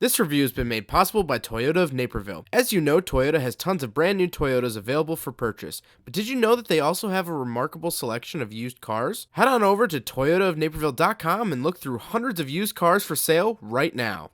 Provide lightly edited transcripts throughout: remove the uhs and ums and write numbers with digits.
This review has been made possible by Toyota of Naperville. As you know, Toyota has tons of brand new Toyotas available for purchase. But did you know that they also have a remarkable selection of used cars? Head on over to toyotaofnaperville.com and look through hundreds of used cars for sale right now.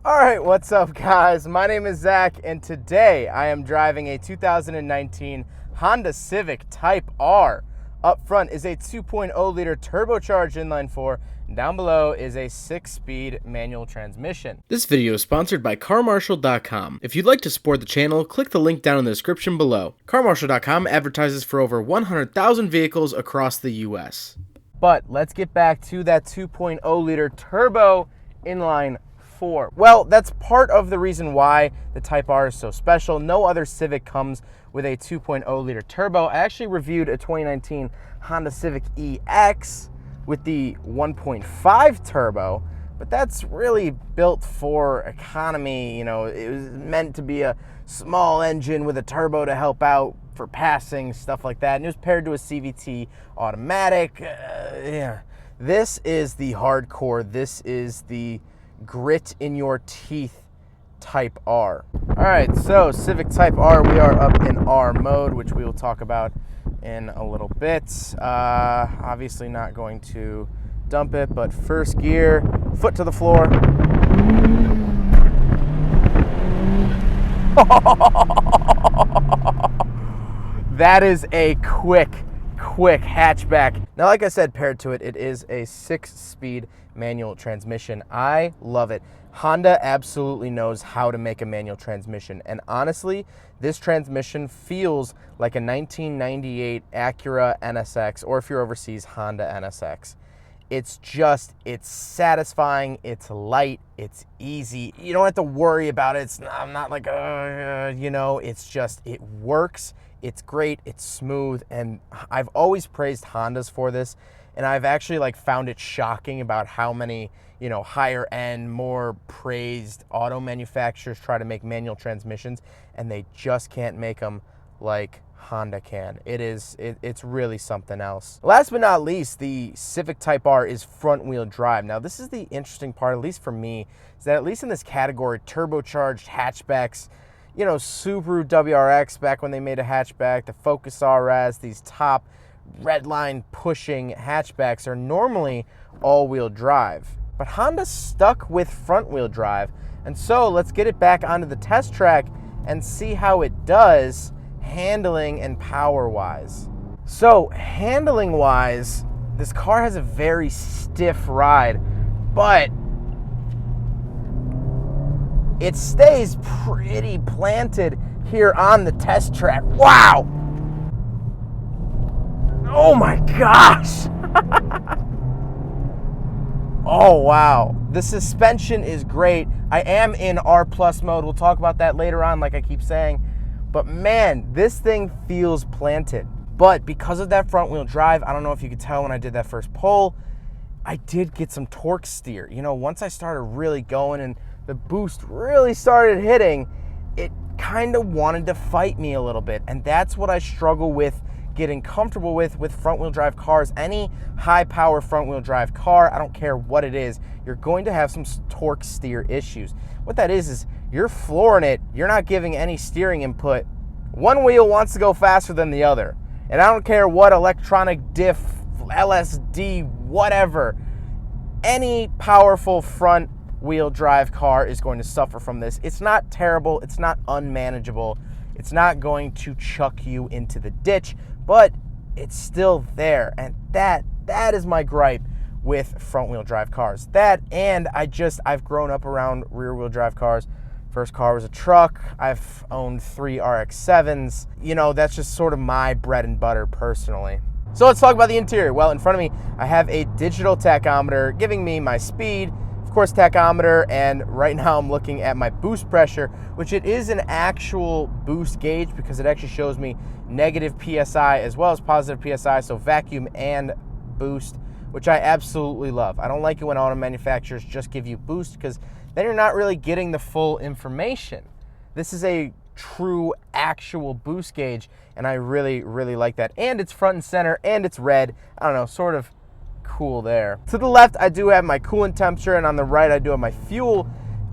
Alright, what's up guys? My name is Zach and today I am driving a 2019 Honda Civic Type-R. Up front is a 2.0 liter turbocharged inline 4, and down below is a 6-speed manual transmission. This video is sponsored by CarMarshal.com. If you'd like to support the channel, click the link down in the description below. CarMarshal.com advertises for over 100,000 vehicles across the US. But let's get back to that 2.0 liter turbo inline 4. Well, that's part of the reason why the Type-R is so special. No other Civic comes with a 2.0 liter turbo. I actually reviewed a 2019 Honda Civic EX with the 1.5 turbo, but that's really built for economy. You know, it was meant to be a small engine with a turbo to help out for passing, stuff like that. And it was paired to a CVT automatic. Yeah. This is the hardcore. This is the grit in your teeth Type-R. All right, so Civic Type-R, we are up in R mode, which we will talk about in a little bit. Obviously not going to dump it, but first gear, foot to the floor. That is a quick hatchback. Now, like I said, paired to it, it is a 6-speed manual transmission. I love it. Honda absolutely knows how to make a manual transmission, and honestly, this transmission feels like a 1998 Acura NSX, or if you're overseas, Honda NSX. It's satisfying, it's light, it's easy. You don't have to worry about it. I'm not like, you know, it works. It's great, it's smooth, and I've always praised Hondas for this, and I've actually found it shocking about how many, you know, higher end, more praised auto manufacturers try to make manual transmissions, and they just can't make them like Honda can. It's really something else. Last but not least, the Civic Type-R is front wheel drive. Now, this is the interesting part, at least for me, is that at least in this category, turbocharged hatchbacks, you know, Subaru WRX back when they made a hatchback, the Focus RS, these top red line pushing hatchbacks are normally all-wheel drive. But Honda stuck with front-wheel drive, and so let's get it back onto the test track and see how it does handling and power-wise. So handling-wise, this car has a very stiff ride, but it stays pretty planted here on the test track. Wow! Oh my gosh! Oh wow. The suspension is great. I am in R+ mode. We'll talk about that later on, like I keep saying. But man, this thing feels planted. But because of that front wheel drive, I don't know if you could tell when I did that first pull, I did get some torque steer. You know, once I started really going and the boost really started hitting, it kind of wanted to fight me a little bit. And that's what I struggle with getting comfortable with front-wheel drive cars. Any high-power front-wheel drive car, I don't care what it is, you're going to have some torque steer issues. What that is you're flooring it, you're not giving any steering input. One wheel wants to go faster than the other. And I don't care what electronic diff, LSD, whatever. Any powerful front-wheel drive car is going to suffer from this. It's not terrible, it's not unmanageable, it's not going to chuck you into the ditch, but it's still there. And that is my gripe with front-wheel drive cars. That, and I've grown up around rear-wheel drive cars. First car was a truck. I've owned 3 RX-7s. You know, that's just sort of my bread and butter personally. So let's talk about the interior. Well, in front of me, I have a digital tachometer giving me my speed, of course, tachometer, and right now I'm looking at my boost pressure, which it is an actual boost gauge because it actually shows me negative PSI as well as positive PSI, so vacuum and boost, which I absolutely love. I don't like it when auto manufacturers just give you boost because then you're not really getting the full information. This is a true actual boost gauge, and I really like that. And it's front and center, and it's red. I don't know, sort of cool there. To the left, I do have my coolant temperature, and on the right, I do have my fuel.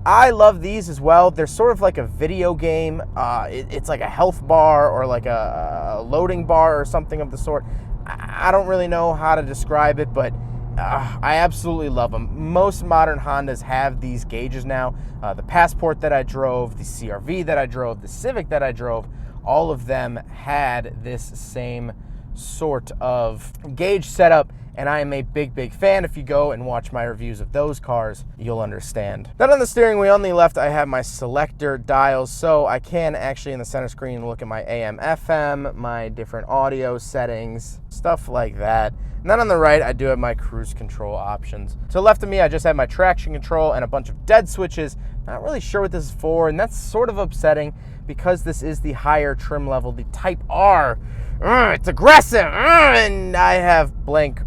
I love these as well. They're sort of like a video game. It's like a health bar or like a loading bar or something of the sort. I don't really know how to describe it, but I absolutely love them. Most modern Hondas have these gauges now. The Passport that I drove, the CR-V that I drove, the Civic that I drove, all of them had this same sort of gauge setup, and I am a big fan. If you go and watch my reviews of those cars, you'll understand. Then on the steering wheel on the left, I have my selector dials, so I can actually in the center screen look at my AM, FM, my different audio settings, stuff like that. And then on the right, I do have my cruise control options. To the left of me, I just have my traction control and a bunch of dead switches. Not really sure what this is for, and that's sort of upsetting because this is the higher trim level, the Type-R. It's aggressive, and I have blank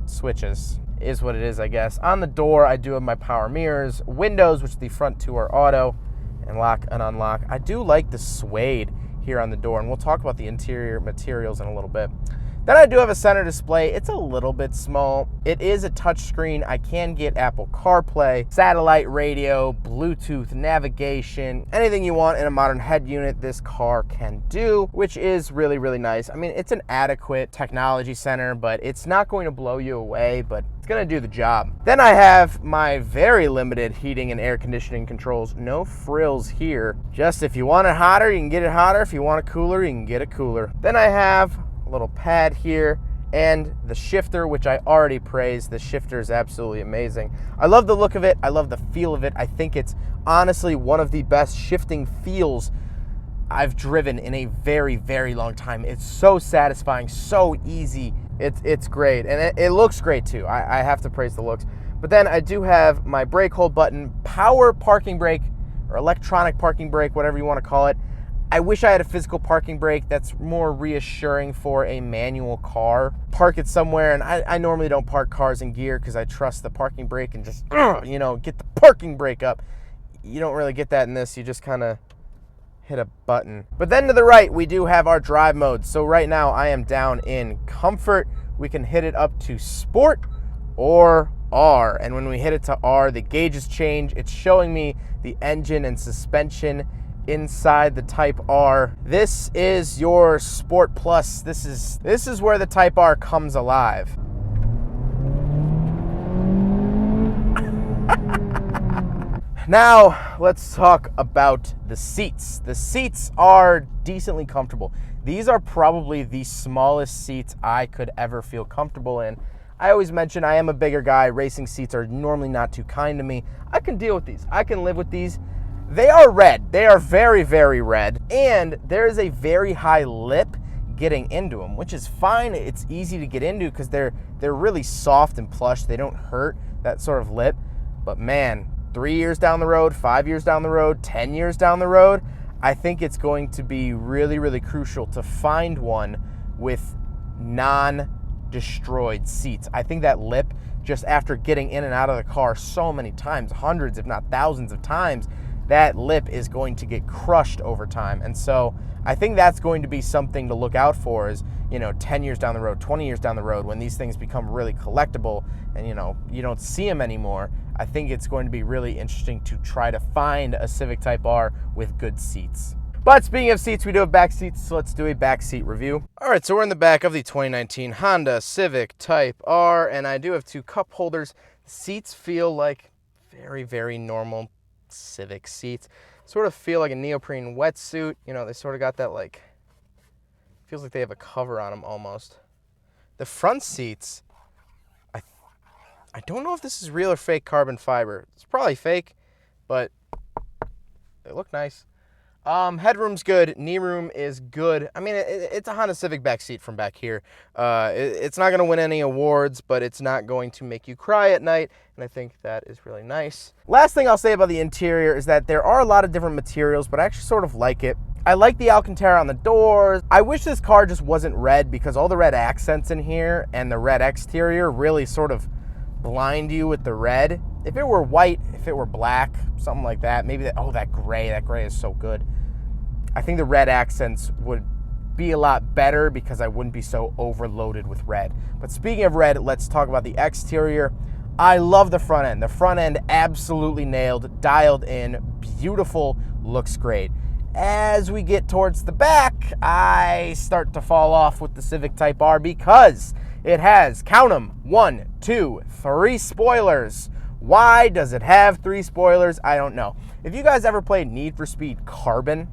switches, is what it is, I guess. On the door, I do have my power mirrors, windows, which the front two are auto, and lock and unlock. I do like the suede here on the door, and we'll talk about the interior materials in a little bit. Then I do have a center display. It's a little bit small. It is a touch screen. I can get Apple CarPlay, satellite radio, Bluetooth, navigation, anything you want in a modern head unit, this car can do, which is really nice. I mean, it's an adequate technology center, but it's not going to blow you away, but it's gonna do the job. Then I have my very limited heating and air conditioning controls. No frills here. Just if you want it hotter, you can get it hotter. If you want it cooler, you can get it cooler. Then I have little pad here and the shifter, which I already praised. The shifter is absolutely amazing. I love the look of it. I love the feel of it. I think it's honestly one of the best shifting feels I've driven in a very long time. It's so satisfying, so easy. It's great, and it looks great too. I have to praise the looks. But then I do have my brake hold button, power parking brake or electronic parking brake, whatever you want to call it. I wish I had a physical parking brake. That's more reassuring for a manual car. Park it somewhere, and I normally don't park cars in gear because I trust the parking brake and just, get the parking brake up. You don't really get that in this. You just kind of hit a button. But then to the right, we do have our drive modes. So right now, I am down in comfort. We can hit it up to sport or R. And when we hit it to R, the gauges change. It's showing me the engine and suspension inside the Type-R. This is your Sport Plus. This is where the Type-R comes alive. Now, let's talk about the seats. The seats are decently comfortable. These are probably the smallest seats I could ever feel comfortable in. I always mention I am a bigger guy. Racing seats are normally not too kind to me. I can deal with these. I can live with these. They are red. They are very red. And there is a very high lip getting into them, which is fine. It's easy to get into because they're really soft and plush. They don't hurt, that sort of lip. But man, 3 years down the road, 5 years down the road, 10 years down the road, I think it's going to be really crucial to find one with non-destroyed seats. I think that lip, just after getting in and out of the car so many times, hundreds if not thousands of times, that lip is going to get crushed over time. And so I think that's going to be something to look out for is, 10 years down the road, 20 years down the road, when these things become really collectible and, you don't see them anymore. I think it's going to be really interesting to try to find a Civic Type-R with good seats. But speaking of seats, we do have back seats, so let's do a back seat review. All right, so we're in the back of the 2019 Honda Civic Type-R, and I do have two cup holders. The seats feel like very normal Civic seats. Sort of feel like a neoprene wetsuit. They sort of got that feels like they have a cover on them almost. The front seats, I don't know if this is real or fake carbon fiber. It's probably fake, but they look nice. Headroom's good. Knee room is good. I mean, it's a Honda Civic back seat from back here. It's not going to win any awards, but it's not going to make you cry at night, and I think that is really nice. Last thing I'll say about the interior is that there are a lot of different materials, but I actually sort of like it. I like the Alcantara on the doors. I wish this car just wasn't red because all the red accents in here and the red exterior really sort of blind you with the red. If it were white, if it were black, something like that, maybe that gray is so good. I think the red accents would be a lot better because I wouldn't be so overloaded with red. But speaking of red, let's talk about the exterior. I love the front end. The front end absolutely nailed, dialed in, beautiful, looks great. As we get towards the back, I start to fall off with the Civic Type-R because it has, count them, 1, 2, 3 spoilers. Why does it have 3 spoilers? I don't know. If you guys ever played Need for Speed Carbon,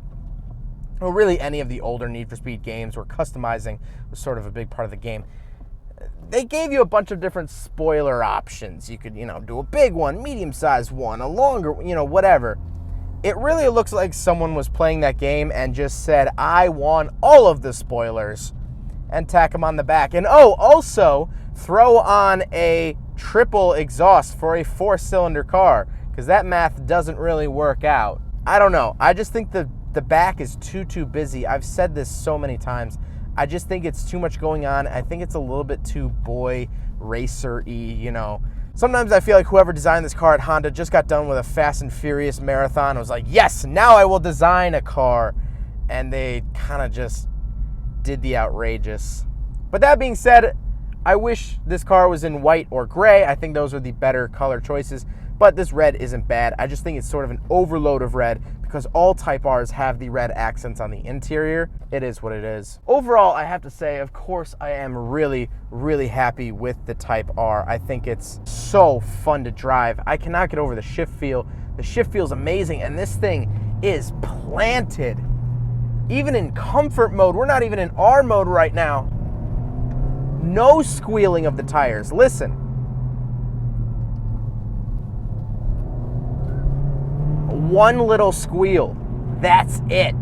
or really any of the older Need for Speed games where customizing was sort of a big part of the game, they gave you a bunch of different spoiler options. You could, do a big one, medium-sized one, a longer, whatever. It really looks like someone was playing that game and just said, I want all of the spoilers, and tack them on the back. And also throw on a triple exhaust for a 4-cylinder car, because that math doesn't really work out. I don't know. I just think the back is too busy. I've said this so many times. I just think it's too much going on. I think it's a little bit too boy racer-y, Sometimes I feel like whoever designed this car at Honda just got done with a Fast and Furious marathon. I was like, yes, now I will design a car. And they kind of just did the outrageous. But that being said, I wish this car was in white or gray. I think those are the better color choices. But this red isn't bad. I just think it's sort of an overload of red because all Type-Rs have the red accents on the interior. It is what it is. Overall, I have to say, of course, I am really, really happy with the Type-R. I think it's so fun to drive. I cannot get over the shift feel. The shift feels amazing, and this thing is planted. Even in comfort mode, we're not even in R mode right now. No squealing of the tires. Listen. One little squeal. That's it.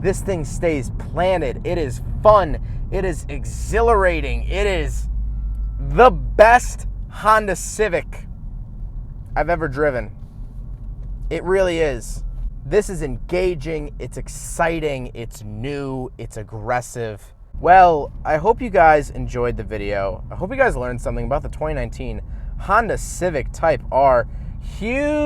This thing stays planted. It is fun. It is exhilarating. It is the best Honda Civic I've ever driven. It really is. This is engaging. It's exciting. It's new. It's aggressive. Well, I hope you guys enjoyed the video. I hope you guys learned something about the 2019 Honda Civic Type-R. Huge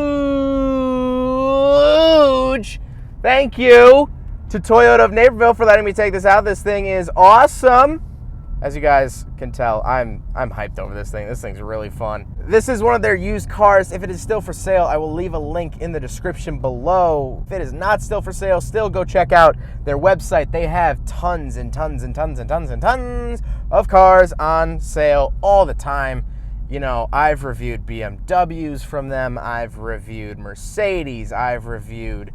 thank you to Toyota of Naperville for letting me take this out. This thing is awesome. As you guys can tell, I'm hyped over this thing. This thing's really fun. This is one of their used cars. If it is still for sale, I will leave a link in the description below. If it is not still for sale, still go check out their website. They have tons and tons and tons and tons and tons of cars on sale all the time. I've reviewed BMWs from them. I've reviewed Mercedes. I've reviewed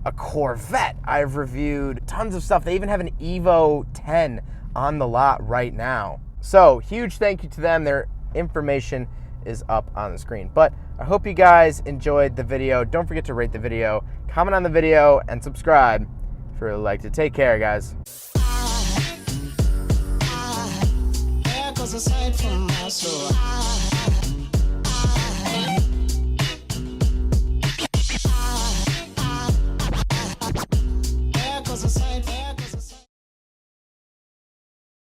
a Corvette. I've reviewed tons of stuff. They even have an Evo 10 on the lot right now. So huge thank you to them. Their information is up on the screen. But I hope you guys enjoyed the video. Don't forget to rate the video, comment on the video, and subscribe if you really like it. Take care, guys. Aside from my soul,